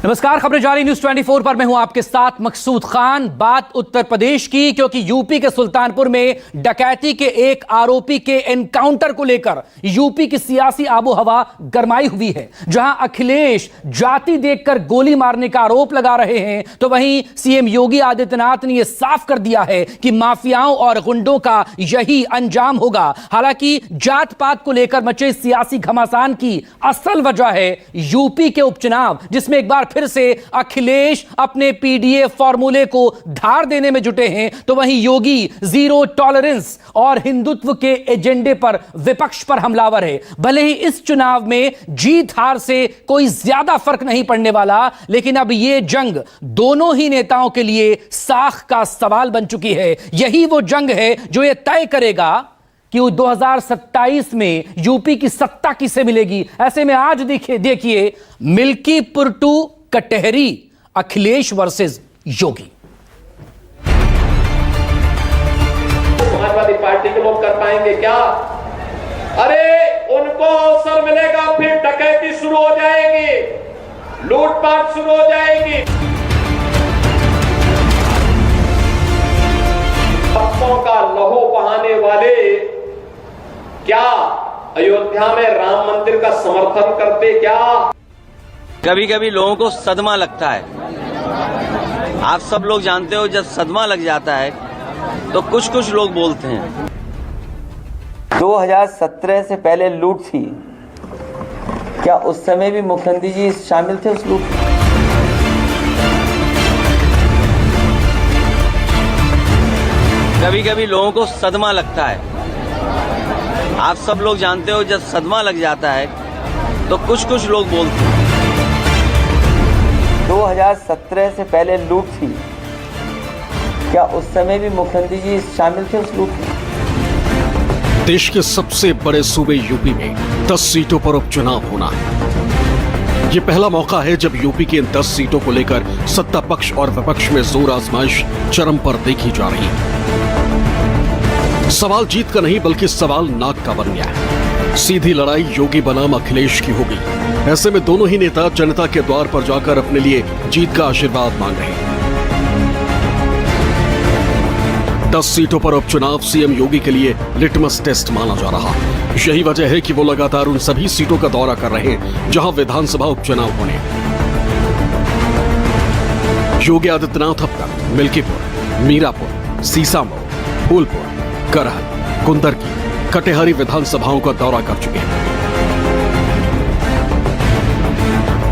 नमस्कार, खबरें जारी न्यूज 24 पर मैं हूं आपके साथ मकसूद खान। बात उत्तर प्रदेश की, क्योंकि यूपी के सुल्तानपुर में डकैती के एक आरोपी के एनकाउंटर को लेकर यूपी की सियासी आबोहवा गरमाई हुई है। जहां अखिलेश जाति देखकर गोली मारने का आरोप लगा रहे हैं, तो वहीं सीएम योगी आदित्यनाथ ने यह साफ कर दिया है कि माफियाओं और गुंडों का यही अंजाम होगा। हालांकि जात पात को लेकर मचे सियासी घमासान की असल वजह है यूपी के उपचुनाव, जिसमें एक बार फिर से अखिलेश अपने पीडीए फॉर्मूले को धार देने में जुटे हैं, तो वहीं योगी जीरो टॉलरेंस और हिंदुत्व के एजेंडे पर विपक्ष पर हमलावर है। भले ही इस चुनाव में जीत हार से कोई ज्यादा फर्क नहीं पड़ने वाला, लेकिन अब यह जंग दोनों ही नेताओं के लिए साख का सवाल बन चुकी है। यही वो जंग है जो यह तय करेगा कि 2027 में यूपी की सत्ता किसे मिलेगी। ऐसे में आज देखिए Milkipur to Katehari, Akhilesh versus Yogi. Samajwadi Party के लोग कर पाएंगे क्या? अरे उनको अवसर मिलेगा, फिर डकैती शुरू हो जाएगी, लूटपाट शुरू हो जाएगी। भक्तों का लहू बहाने वाले क्या अयोध्या में राम मंदिर का समर्थन करते क्या? कभी कभी लोगों को सदमा लगता है। आप सब लोग जानते हो, जब सदमा लग जाता है तो कुछ लोग बोलते हैं। 2017 से पहले लूट थी, क्या उस समय भी मुख्यमंत्री जी शामिल थे उस लूट? कभी कभी लोगों को सदमा लगता है। आप सब लोग जानते हो, जब सदमा लग जाता है तो कुछ लोग बोलते हैं। 2017 से पहले लूट थी, क्या उस समय भी मुख्यमंत्री जी शामिल थे उस लूट में? देश के सबसे बड़े सूबे यूपी में 10 सीटों पर उपचुनाव होना। ये पहला मौका है जब यूपी की इन 10 सीटों को लेकर सत्ता पक्ष और विपक्ष में जोर आजमाइश चरम पर देखी जा रही है। सवाल जीत का नहीं, बल्कि सवाल नाक का बन गया है। सीधी लड़ाई योगी बनाम अखिलेश की होगी। ऐसे में दोनों ही नेता जनता के द्वार पर जाकर अपने लिए जीत का आशीर्वाद मांग रहे हैं। 10 सीटों पर उपचुनाव सीएम योगी के लिए लिटमस टेस्ट माना जा रहा है। यही वजह है कि वो लगातार उन सभी सीटों का दौरा कर रहे हैं जहां विधानसभा उपचुनाव होने। योगी आदित्यनाथ अब तक मिल्कीपुर, मीरापुर, सीसामऊ, फूलपुर, करहल, कुंदरकी, कटेहरी विधानसभाओं का दौरा कर चुके हैं।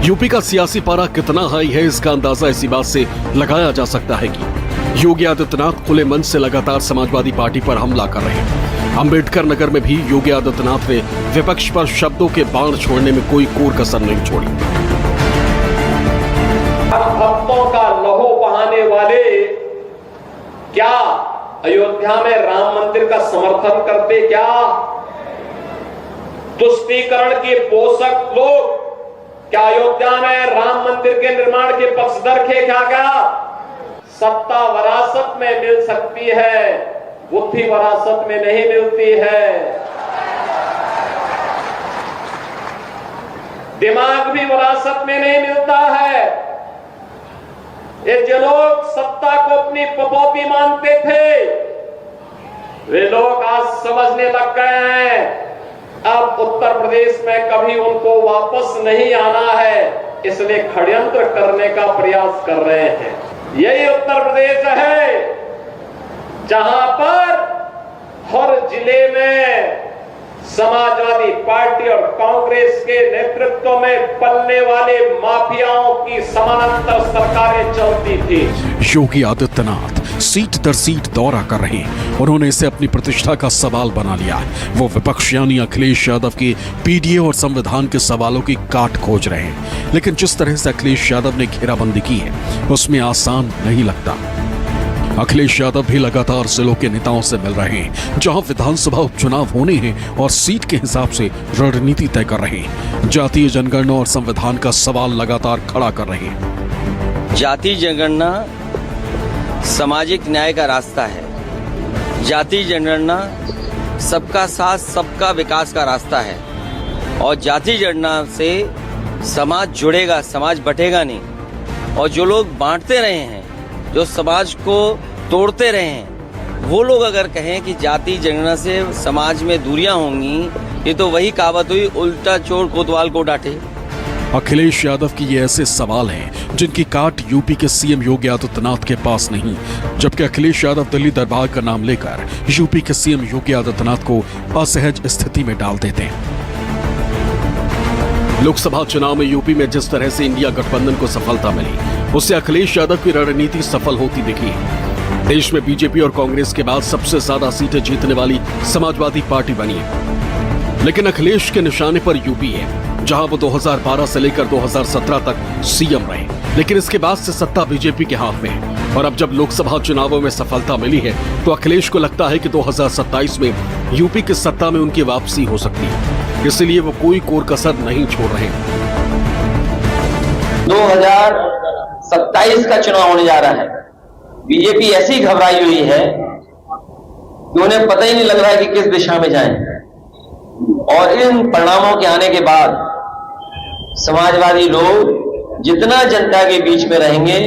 यूपी का सियासी पारा कितना हाई है, इसका अंदाजा इसी बात से लगाया जा सकता है कि योगी आदित्यनाथ खुले मन से लगातार समाजवादी पार्टी पर हमला कर रहे हैं। अंबेडकर नगर में भी योगी आदित्यनाथ ने विपक्ष पर शब्दों के बाण छोड़ने में कोई कोर कसर नहीं छोड़ी। भक्तों का लहू बहाने वाले क्या अयोध्या में राम मंदिर का समर्थन करते क्या? तुष्टीकरण के पोषक लोग क्या अयोध्या में राम मंदिर के निर्माण के पक्षधर थे क्या? सत्ता विरासत में मिल सकती है, बुद्धि विरासत में नहीं मिलती है। दिमाग भी विरासत में नहीं मिलता है। ये जो लोग सत्ता को अपनी पपौती मानते थे, वे लोग आज समझने लग गए हैं अब उत्तर प्रदेश में कभी उनको वापस नहीं आना है, इसलिए षड्यंत्र करने का प्रयास कर रहे हैं। यही उत्तर प्रदेश है जहां पर हर जिले में समाजवादी पार्टी और कांग्रेस के नेतृत्व में पलने वाले माफियाओं की समानांतर सरकारें चलती थी। योगी आदित्यनाथ सीट दर सीट दौरा कर रहे हैं। उन्होंने इसे अपनी प्रतिष्ठा का सवाल बना लिया। वो विपक्ष यानी अखिलेश यादव के पीडीए और संविधान के सवालों की काट खोज रहे हैं। लेकिन जिस तरह से अखिलेश यादव ने घेराबंदी की है, उसमें आसान नहीं लगता। अखिलेश यादव भी लगातार जिलों के नेताओं से मिल रहे हैं जहां विधानसभा उपचुनाव होने हैं और सीट के हिसाब से रणनीति तय कर रहे हैं। जातीय जनगणना और संविधान का सवाल लगातार खड़ा कर रहे हैं। जातीय जनगणना सामाजिक न्याय का रास्ता है। जातीय जनगणना सबका साथ सबका विकास का रास्ता है। और जातीय जनगणना से समाज जुड़ेगा, समाज बटेगा नहीं। और जो लोग बांटते रहे हैं, जो समाज को तोड़ते रहे हैं, वो लोग अगर कहें कि जाति जनगणना से समाज में दूरियां होंगी, ये तो वही कहावत हुई, उल्टा चोर कोतवाल को डांटे। अखिलेश यादव की ये ऐसे सवाल हैं जिनकी काट यूपी के सीएम योगी आदित्यनाथ के पास नहीं, जबकि अखिलेश यादव दिल्ली दरबार का नाम लेकर यूपी के सीएम योगी आदित्यनाथ को असहज स्थिति में डाल देते हैं। लोकसभा चुनाव में यूपी में जिस तरह से इंडिया गठबंधन को सफलता मिली, उससे अखिलेश यादव की रणनीति सफल होती दिखी। देश में बीजेपी और कांग्रेस के बाद सबसे ज्यादा सीटें जीतने वाली समाजवादी पार्टी बनी है, लेकिन अखिलेश के निशाने पर यूपी है, जहां वो 2012 से लेकर 2017 तक सीएम रहे, लेकिन इसके बाद से सत्ता बीजेपी के हाथ में है। और अब जब लोकसभा चुनावों में सफलता मिली है, तो अखिलेश को लगता है कि 2027 में यूपी की सत्ता में उनकी वापसी हो सकती है, इसलिए वो कोई कोर कसर नहीं छोड़ रहे। 2027 का चुनाव होने जा रहा है। बीजेपी ऐसी घबराई हुई है कि उन्हें पता ही नहीं लग रहा है कि किस दिशा में जाएं। और इन परिणामों के आने के बाद समाजवादी लोग जितना जनता के बीच में रहेंगे,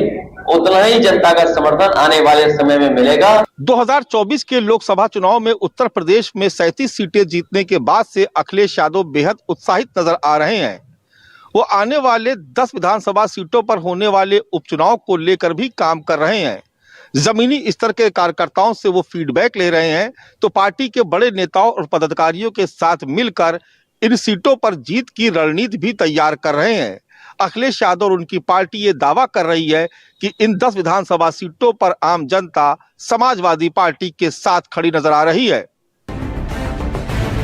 उतना ही जनता का समर्थन आने वाले समय में मिलेगा। 2024 के लोकसभा चुनाव में उत्तर प्रदेश में 37 सीटें जीतने के बाद से अखिलेश यादव बेहद उत्साहित नजर आ रहे हैं। वो आने वाले 10 विधानसभा सीटों पर होने वाले उपचुनाव को लेकर भी काम कर रहे हैं। जमीनी स्तर के कार्यकर्ताओं से वो फीडबैक ले रहे हैं, तो पार्टी के बड़े नेताओं और पदाधिकारियों के साथ मिलकर इन सीटों पर जीत की रणनीति भी तैयार कर रहे हैं। अखिलेश यादव और उनकी पार्टी ये दावा कर रही है कि इन 10 विधानसभा सीटों पर आम जनता समाजवादी पार्टी के साथ खड़ी नजर आ रही है।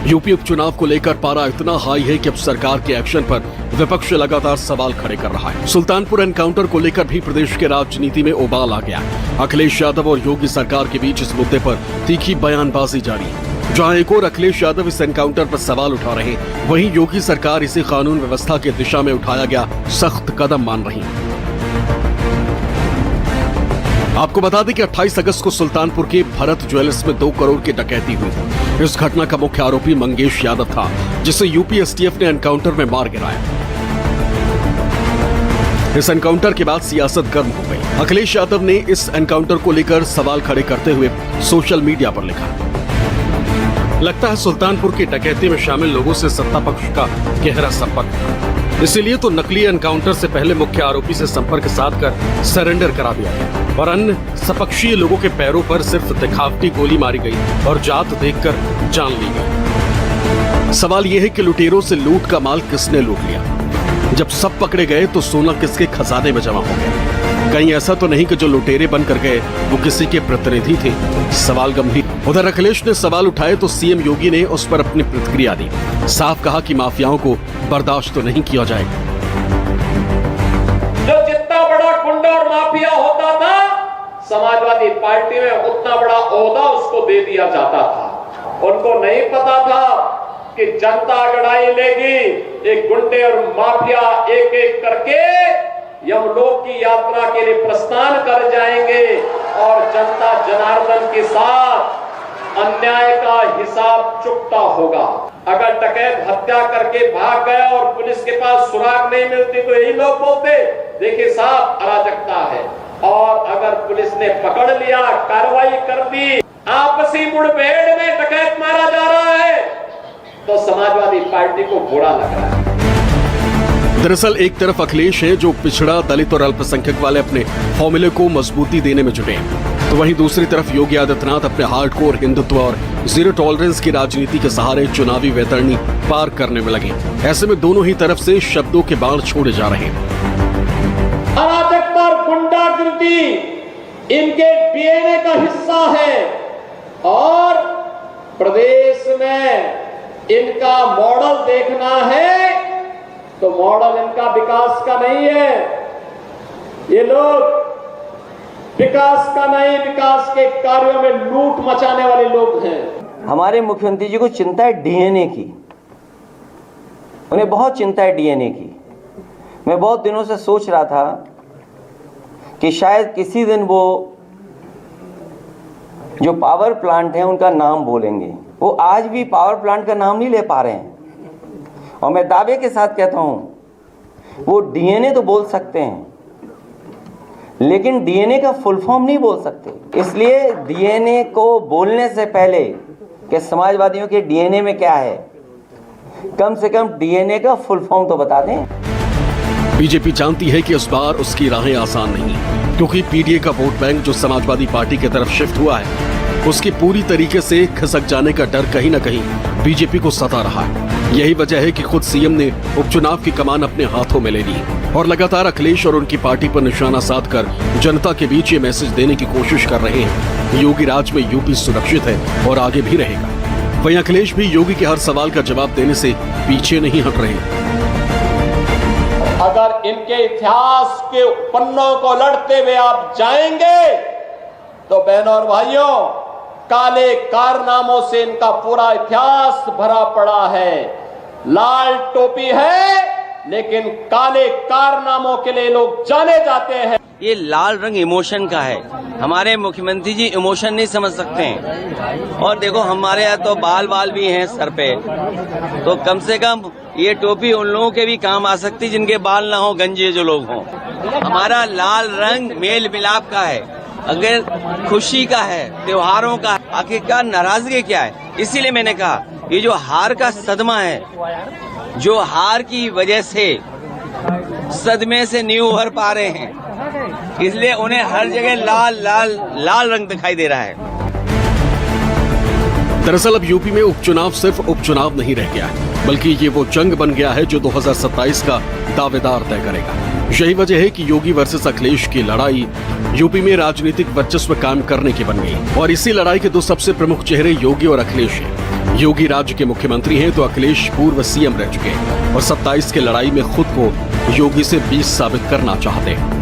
यूपी उपचुनाव को लेकर पारा इतना हाई है कि अब सरकार के एक्शन पर विपक्ष लगातार सवाल खड़े कर रहा है। सुल्तानपुर एनकाउंटर को लेकर भी प्रदेश के राजनीति में उबाल आ गया। अखिलेश यादव और योगी सरकार के बीच इस मुद्दे पर तीखी बयानबाजी जारी है। जहां एक और अखिलेश यादव इस एनकाउंटर पर सवाल उठा रहे, वहीं योगी सरकार इसे कानून व्यवस्था की दिशा में उठाया गया सख्त कदम मान रही है। आपको बता दें कि 28 अगस्त को सुल्तानपुर के भरत ज्वेलर्स में 2 करोड़ की डकैती हुई। इस घटना का मुख्य आरोपी मंगेश यादव था, जिसे यूपी एसटीएफ ने एनकाउंटर में मार गिराया। इस एनकाउंटर के बाद सियासत गर्म हो गई। अखिलेश यादव ने इस एनकाउंटर को लेकर सवाल खड़े करते हुए सोशल मीडिया पर लिखा, लगता है सुल्तानपुर की डकैती में शामिल लोगों से सत्ता पक्ष का गहरा संपर्क था, इसीलिए तो नकली एनकाउंटर से पहले मुख्य आरोपी से संपर्क साध कर सरेंडर करा दिया गया और अन्य सपक्षीय लोगों के पैरों पर सिर्फ दिखावटी गोली मारी गई और जात देखकर जान ली गई। सवाल यह है कि लुटेरों से लूट का माल किसने लूट लिया? जब सब पकड़े गए तो सोना किसके खजाने में जमा हो गया? कहीं ऐसा तो नहीं कि जो लुटेरे बनकर गए वो किसी के प्रतिनिधि थे? सवाल गंभीर। उधर अखिलेश ने सवाल उठाए तो सीएम योगी ने उस पर अपनी प्रतिक्रिया दी। साफ कहा कि माफियाओं को बर्दाश्त तो नहीं किया जाएगा। जो जितना बड़ा गुंडा और माफिया होता था, समाजवादी पार्टी में उतना बड़ा ओहदा उसको दे दिया जाता था। उनको नहीं पता था कि जनता अगड़ाई लेगी, एक गुंडे और माफिया एक एक करके यमलोक की यात्रा के लिए प्रस्थान कर जाएंगे और जनता जनार्दन के साथ अन्याय का हिसाब चुकता होगा। अगर डकैत हत्या करके भाग गया और पुलिस के पास सुराग नहीं मिलती तो यही लोग बोलते, देखिए साहब अराजकता है। और अगर पुलिस ने पकड़ लिया, कार्रवाई कर दी, आपसी मुठभेड़ में डकैत मारा जा रहा है, तो समाजवादी पार्टी को बुरा लग रहा है। दरअसल एक तरफ अखिलेश है जो पिछड़ा, दलित और अल्पसंख्यक वाले अपने फॉर्मूले को मजबूती देने में जुटे हैं, तो वहीं दूसरी तरफ योगी आदित्यनाथ अपने हार्डकोर हिंदुत्व और जीरो टॉलरेंस की राजनीति के सहारे चुनावी वैतरणी पार करने में लगे। ऐसे में दोनों ही तरफ से शब्दों के बाण छोड़े जा रहे हैं। अराजकता और गुंडागर्दी इनके डीएनए का हिस्सा है और प्रदेश में इनका मॉडल देखना है तो मॉडल इनका विकास का नहीं है। ये लोग विकास का नहीं, विकास के कार्यों में लूट मचाने वाले लोग हैं। हमारे मुख्यमंत्री जी को चिंता है डीएनए की, उन्हें बहुत चिंता है डीएनए की। मैं बहुत दिनों से सोच रहा था कि शायद किसी दिन वो जो पावर प्लांट है उनका नाम बोलेंगे। वो आज भी पावर प्लांट का नाम नहीं ले पा रहे हैं और मैं दावे के साथ कहता हूं वो डीएनए तो बोल सकते हैं लेकिन डीएनए का फुल फॉर्म नहीं बोल सकते। इसलिए डीएनए को बोलने से पहले कि समाजवादियों के डीएनए में क्या है, कम से कम डीएनए का फुल फॉर्म तो बता दें। बीजेपी जानती है कि इस बार उसकी राहें आसान नहीं, क्योंकि पीडीए का वोट बैंक जो समाजवादी पार्टी की तरफ शिफ्ट हुआ है, उसकी पूरी तरीके से खिसक जाने का डर कहीं न कहीं बीजेपी को सता रहा है। यही वजह है कि खुद सीएम ने उपचुनाव की कमान अपने हाथों में ले ली और लगातार अखिलेश और उनकी पार्टी पर निशाना साधकर जनता के बीच ये मैसेज देने की कोशिश कर रहे हैं। योगी राज में यूपी सुरक्षित है और आगे भी रहेगा। वहीं अखिलेश भी योगी के हर सवाल का जवाब देने से पीछे नहीं हट रहे। अगर इनके इतिहास के पन्नों को लड़ते हुए आप जाएंगे तो बहनों और भाइयों, काले कारनामों से इनका पूरा इतिहास भरा पड़ा है। लाल टोपी है लेकिन काले कारनामों के लिए लोग जाने जाते हैं। ये लाल रंग इमोशन का है। हमारे मुख्यमंत्री जी इमोशन नहीं समझ सकते हैं। और देखो हमारे यहाँ तो बाल भी हैं सर पे, तो कम से कम ये टोपी उन लोगों के भी काम आ सकती जिनके बाल ना हो, गंजे जो लोग हों। हमारा लाल रंग मेल मिलाप का है, अगर खुशी का है, त्योहारों का। आखिरकार नाराजगी क्या है? इसीलिए मैंने कहा ये जो हार का सदमा है, जो हार की वजह से सदमे से नहीं उभर पा रहे हैं, इसलिए उन्हें हर जगह लाल लाल लाल रंग दिखाई दे रहा है। दरअसल अब यूपी में उपचुनाव सिर्फ उपचुनाव नहीं रह गया है, बल्कि ये वो जंग बन गया है जो 2027 का दावेदार तय करेगा। यही वजह है कि योगी वर्सेस अखिलेश की लड़ाई यूपी में राजनीतिक वर्चस्व कायम करने की बन गई। और इसी लड़ाई के दो सबसे प्रमुख चेहरे योगी और अखिलेश हैं। योगी राज्य के मुख्यमंत्री हैं तो अखिलेश पूर्व सीएम रह चुके हैं और 27 की लड़ाई में खुद को योगी से 20 साबित करना चाहते हैं।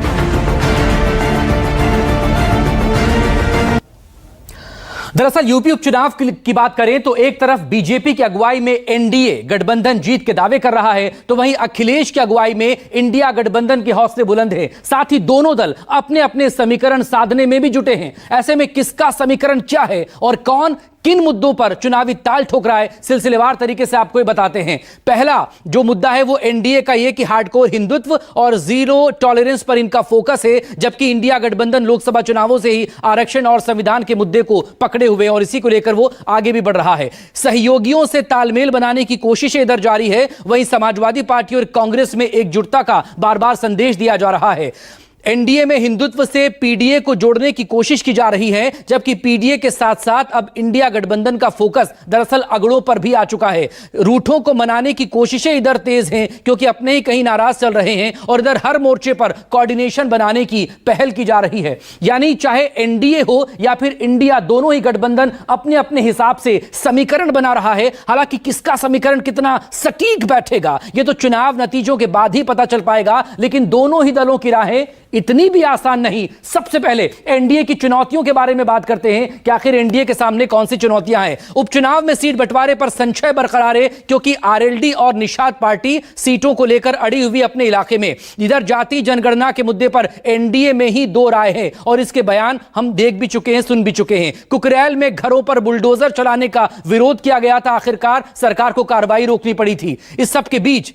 दरअसल यूपी उपचुनाव की बात करें तो एक तरफ बीजेपी की अगुवाई में एनडीए गठबंधन जीत के दावे कर रहा है, तो वहीं अखिलेश की अगुवाई में इंडिया गठबंधन के हौसले बुलंद हैं। साथ ही दोनों दल अपने अपने समीकरण साधने में भी जुटे हैं। ऐसे में किसका समीकरण क्या है और कौन किन मुद्दों पर चुनावी ताल ठोक रहा है, सिलसिलेवार तरीके से आपको बताते हैं। पहला जो मुद्दा है वो एनडीए का ये कि हार्डकोर हिंदुत्व और जीरो टॉलरेंस पर इनका फोकस है, जबकि इंडिया गठबंधन लोकसभा चुनावों से ही आरक्षण और संविधान के मुद्दे को पकड़े हुए और इसी को लेकर वो आगे भी बढ़ रहा है। सहयोगियों से तालमेल बनाने की कोशिशें इधर जारी है, वहीं समाजवादी पार्टी और कांग्रेस में एकजुटता का बार बार संदेश दिया जा रहा है। एनडीए में हिंदुत्व से पीडीए को जोड़ने की कोशिश की जा रही है, जबकि पीडीए के साथ साथ अब इंडिया गठबंधन का फोकस दरअसल अगड़ों पर भी आ चुका है। रूठों को मनाने की कोशिशें इधर तेज हैं क्योंकि अपने ही कहीं नाराज चल रहे हैं और इधर हर मोर्चे पर कोऑर्डिनेशन बनाने की पहल की जा रही है। यानी चाहे एनडीए हो या फिर इंडिया, दोनों ही गठबंधन अपने अपने हिसाब से समीकरण बना रहा है। हालांकि किसका समीकरण कितना सटीक बैठेगा ये तो चुनाव नतीजों के बाद ही पता चल पाएगा, लेकिन दोनों ही दलों की राहें इतनी भी आसान नहीं। सबसे पहले एनडीए की चुनौतियों के बारे में बात करते हैं कि आखिर एनडीए के सामने कौन सी चुनौतियां हैं। उपचुनाव में सीट बंटवारे पर संशय बरकरार है क्योंकि आरएलडी और निषाद पार्टी सीटों को लेकर अड़ी हुई अपने इलाके में। इधर जाति जनगणना के मुद्दे पर एनडीए में ही दो राय है और इसके बयान हम देख भी चुके हैं, सुन भी चुके हैं। कुकरेल में घरों पर बुलडोजर चलाने का विरोध किया गया था, आखिरकार सरकार को कार्रवाई रोकनी पड़ी थी। इस सब के बीच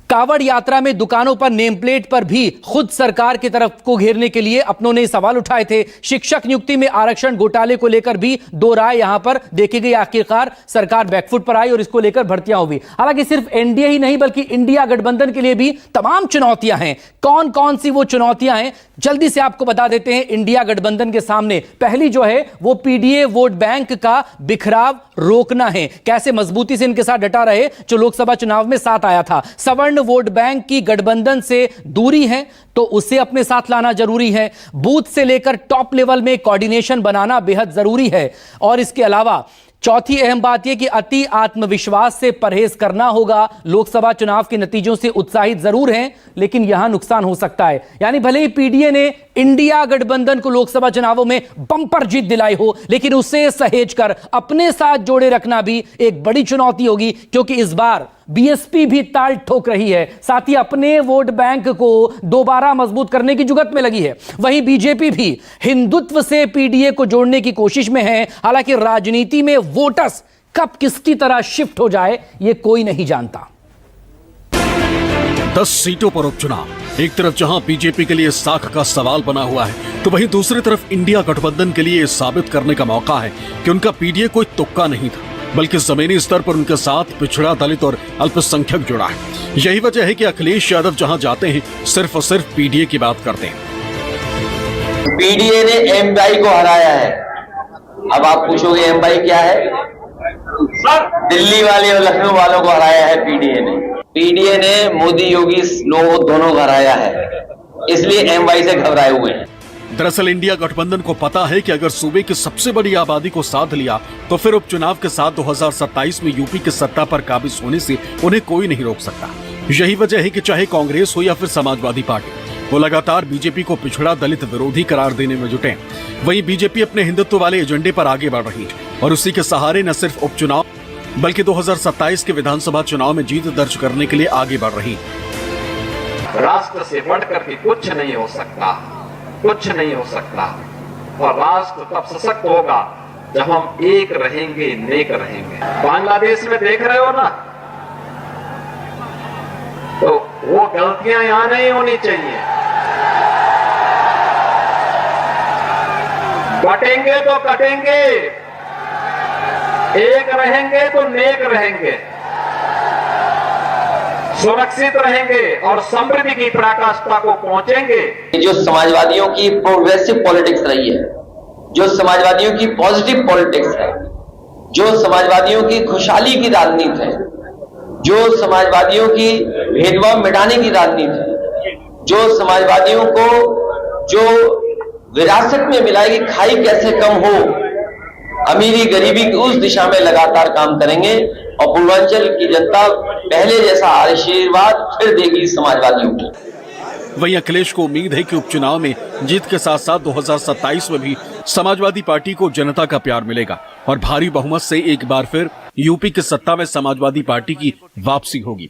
कावड़ यात्रा में दुकानों पर नेम प्लेट पर भी खुद सरकार की तरफ को घेरने के लिए अपनों ने सवाल उठाए थे। शिक्षक नियुक्ति में आरक्षण घोटाले को लेकर भी दो राय यहां पर देखी गई। आखिरकार सरकार बैकफुट पर आई और इसको लेकर भर्तियां हुई। हालांकि सिर्फ एनडीए ही नहीं बल्कि इंडिया गठबंधन के लिए भी तमाम चुनौतियां हैं। कौन कौन सी वो चुनौतियां हैं जल्दी से आपको बता देते हैं। इंडिया गठबंधन के सामने पहली जो है वो पीडीए वोट बैंक का बिखराव रोकना है। कैसे मजबूती से इनके साथ डटा रहे जो लोकसभा चुनाव में साथ आया था। सवर्ण वोट बैंक की गठबंधन से दूरी है तो उसे अपने साथ लाना जरूरी है। बूथ से लेकर टॉप लेवल में कोऑर्डिनेशन बनाना बेहद जरूरी है। और इसके अलावा चौथी अहम बात यह कि अति आत्मविश्वास से परहेज करना होगा। लोकसभा चुनाव के नतीजों से उत्साहित जरूर हैं लेकिन यहां नुकसान हो सकता है। यानी भले ही पीडीए ने इंडिया गठबंधन को लोकसभा चुनावों में बंपर जीत दिलाई हो, लेकिन उसे सहेज कर अपने साथ जोड़े रखना भी एक बड़ी चुनौती होगी क्योंकि इस बार बीएसपी भी ताल ठोक रही है, साथ ही अपने वोट बैंक को दोबारा मजबूत करने की जुगत में लगी है। वहीं बीजेपी भी हिंदुत्व से पीडीए को जोड़ने की कोशिश में है। हालांकि राजनीति में वोटर्स कब किसकी तरह शिफ्ट हो जाए ये कोई नहीं जानता। 10 सीटों पर उपचुनाव, एक तरफ जहां बीजेपी के लिए साख का सवाल बना हुआ है, तो वहीं दूसरी तरफ इंडिया गठबंधन के लिए साबित करने का मौका है कि उनका पीडीए कोई तुक्का नहीं था, बल्कि जमीनी स्तर पर उनके साथ पिछड़ा, दलित और अल्पसंख्यक जुड़ा है। यही वजह है कि अखिलेश यादव जहां जाते हैं सिर्फ और सिर्फ पीडीए की बात करते हैं। पीडीए ने एमवाई को हराया है। अब आप पूछोगे एमवाई क्या है? दिल्ली वाले और लखनऊ वालों को हराया है पीडीए ने। पीडीए ने मोदी योगी लोग दोनों को हराया है, इसलिए एमवाई से घबराए हुए हैं। दरअसल इंडिया गठबंधन को पता है कि अगर सूबे की सबसे बड़ी आबादी को साथ लिया तो फिर उपचुनाव के साथ 2027 में यूपी की सत्ता पर काबिज होने से उन्हें कोई नहीं रोक सकता। यही वजह है कि चाहे कांग्रेस हो या फिर समाजवादी पार्टी, वो लगातार बीजेपी को पिछड़ा, दलित विरोधी करार देने में जुटे। वहीं बीजेपी अपने हिंदुत्व वाले एजेंडे पर आगे बढ़ रही है और उसी के सहारे न सिर्फ उपचुनाव बल्कि 2027 के विधानसभा चुनाव में जीत दर्ज करने के लिए आगे बढ़ रही। राष्ट्र से बढ़कर के कुछ नहीं हो सकता, कुछ नहीं हो सकता। और राष्ट्र तब सशक्त होगा जब हम एक रहेंगे, नेक रहेंगे। बांग्लादेश में देख रहे हो ना, तो वो गलतियां यहां नहीं होनी चाहिए। बटेंगे तो कटेंगे, एक रहेंगे तो नेक रहेंगे, सुरक्षित रहेंगे और समृद्धि की पराकाष्ठा को पहुंचेंगे। जो समाजवादियों की प्रोग्रेसिव पॉलिटिक्स रही है, जो समाजवादियों की पॉजिटिव पॉलिटिक्स है, जो समाजवादियों की खुशहाली की राजनीति है, जो समाजवादियों की भेदभाव मिटाने की राजनीति है, जो समाजवादियों को जो विरासत में मिला कि खाई कैसे कम हो, अमीरी गरीबी की उस दिशा में लगातार काम करेंगे और पूर्वांचल की जनता पहले जैसा आशीर्वाद फिर देगी समाजवादियों को। वहीं अखिलेश को उम्मीद है कि उपचुनाव में जीत के साथ साथ 2027 में भी समाजवादी पार्टी को जनता का प्यार मिलेगा और भारी बहुमत से एक बार फिर यूपी की सत्ता में समाजवादी पार्टी की वापसी होगी।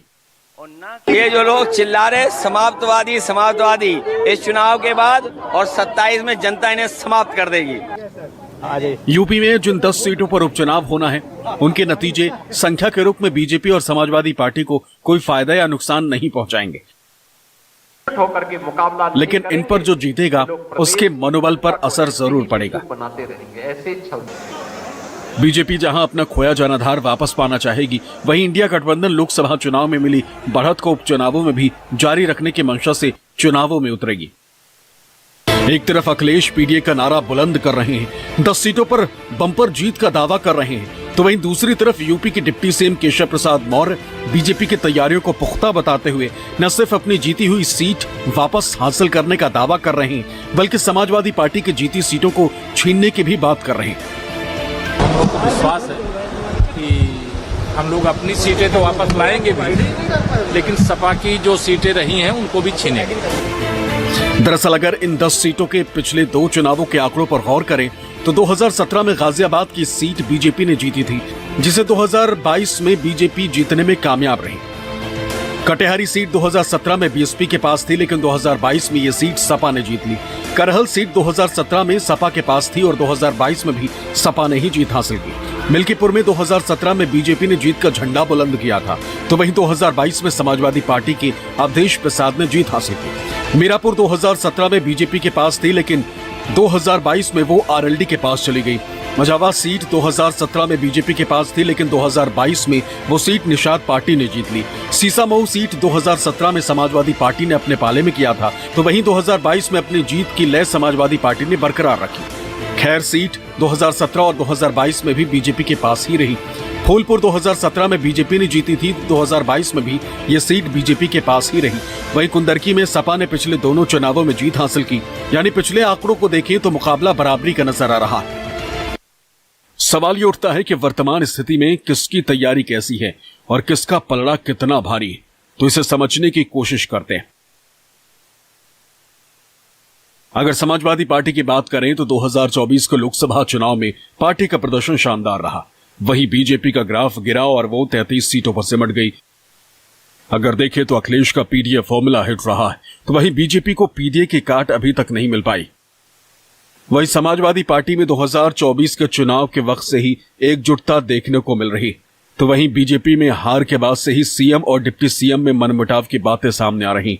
ये जो लोग चिल्ला रहे समाप्तवादी समाप्तवादी, इस चुनाव के बाद और 27 में जनता इन्हें समाप्त कर देगी। यूपी में जिन 10 सीटों पर उपचुनाव होना है, उनके नतीजे संख्या के रूप में बीजेपी और समाजवादी पार्टी को कोई फायदा या नुकसान नहीं पहुंचाएंगे, होकर के मुकाबला लेकिन इन पर जो जीतेगा उसके मनोबल पर असर जरूर पड़ेगा। बनाते रहेंगे ऐसे बीजेपी जहां अपना खोया जनाधार वापस पाना चाहेगी, वहीं इंडिया गठबंधन लोकसभा चुनाव में मिली बढ़त को उपचुनावों में भी जारी रखने की मंशा से चुनावों में उतरेगी। एक तरफ अखिलेश पीडीए का नारा बुलंद कर रहे हैं, 10 सीटों पर बम्पर जीत का दावा कर रहे हैं, तो वहीं दूसरी तरफ यूपी के deputy CM Keshav Prasad Maurya BJP की तैयारियों को पुख्ता बताते हुए न सिर्फ अपनी जीती हुई सीट वापस हासिल करने का दावा कर रहे हैं, बल्कि समाजवादी पार्टी की जीती सीटों को छीनने की भी बात कर रहे हैं। हम लोग को विश्वास है कि हम लोग अपनी सीटें तो वापस लाएंगे भी, लेकिन सपा की जो सीटें रही हैं उनको भी छीनेंगे। दरअसल अगर इन 10 सीटों के पिछले 2 चुनावों के आंकड़ों पर गौर करें तो 2017 में गाजियाबाद की सीट बीजेपी ने जीती थी, जिसे 2022 में बीजेपी जीतने में कामयाब रही। कटिहारी सीट 2017 में बीएसपी के पास थी, लेकिन 2022 में ये सीट सपा ने जीत ली। करहल सीट 2017 में सपा के पास थी और 2022 में भी सपा ने ही जीत हासिल की। मिल्कीपुर में 2017 में बीजेपी ने जीत का झंडा बुलंद किया था, तो वहीं 2022 में समाजवादी पार्टी के अवधेश प्रसाद ने जीत हासिल की। मीरापुर 2017 में बीजेपी के पास थी, लेकिन 2022 में वो आरएलडी के पास चली गई। मझावा सीट 2017 में बीजेपी के पास थी, लेकिन 2022 में वो सीट निषाद पार्टी ने जीत ली। सीसामऊ सीट 2017 में समाजवादी पार्टी ने अपने पाले में किया था, तो वहीं 2022 में अपनी जीत की लय समाजवादी पार्टी ने बरकरार रखी। खैर सीट 2017 और 2022 में भी बीजेपी के पास ही रही। फूलपुर 2017 में बीजेपी ने जीती थी, 2022 में भी ये सीट बीजेपी के पास ही रही। वहीं कुंदरकी में सपा ने पिछले दोनों चुनावों में जीत हासिल की, यानी पिछले आंकड़ों को देखें तो मुकाबला बराबरी का नजर आ रहा है। सवाल ये उठता है कि वर्तमान स्थिति में किसकी तैयारी कैसी है और किसका पलड़ा कितना भारी है, तो इसे समझने की कोशिश करते हैं। अगर समाजवादी पार्टी की बात करें तो 2024 के लोकसभा चुनाव में पार्टी का प्रदर्शन शानदार रहा। वहीं बीजेपी का ग्राफ गिरा और वो 33 सीटों पर सिमट गई। अगर देखें तो अखिलेश का पीडीए फॉर्मूला हिट रहा है, तो वहीं बीजेपी को पीडीए की काट अभी तक नहीं मिल पाई। वहीं समाजवादी पार्टी में 2024 के चुनाव के वक्त से ही एकजुटता देखने को मिल रही, तो वहीं बीजेपी में हार के बाद से ही सीएम और डिप्टी सीएम में मनमुटाव की बातें सामने आ रही।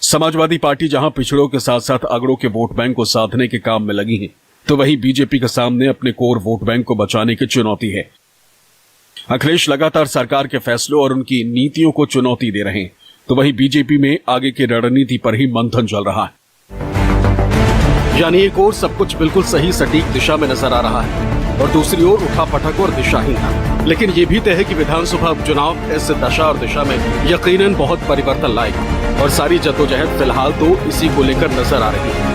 समाजवादी पार्टी जहां पिछड़ों के साथ साथ अगड़ों के वोट बैंक को साधने के काम में लगी है, तो वहीं बीजेपी के सामने अपने कोर वोट बैंक को बचाने की चुनौती है। अखिलेश लगातार सरकार के फैसलों और उनकी नीतियों को चुनौती दे रहे हैं, तो वहीं बीजेपी में आगे की रणनीति पर ही मंथन चल रहा है। यानी एक ओर सब कुछ बिल्कुल सही सटीक दिशा में नजर आ रहा है और दूसरी ओर उठापटक और दिशाहीन है। लेकिन ये भी तय है कि विधानसभा उपचुनाव इस दशा और दिशा में यकीनन बहुत परिवर्तन लाएगा और सारी जद्दोजहद फिलहाल तो इसी को लेकर नजर आ रही है।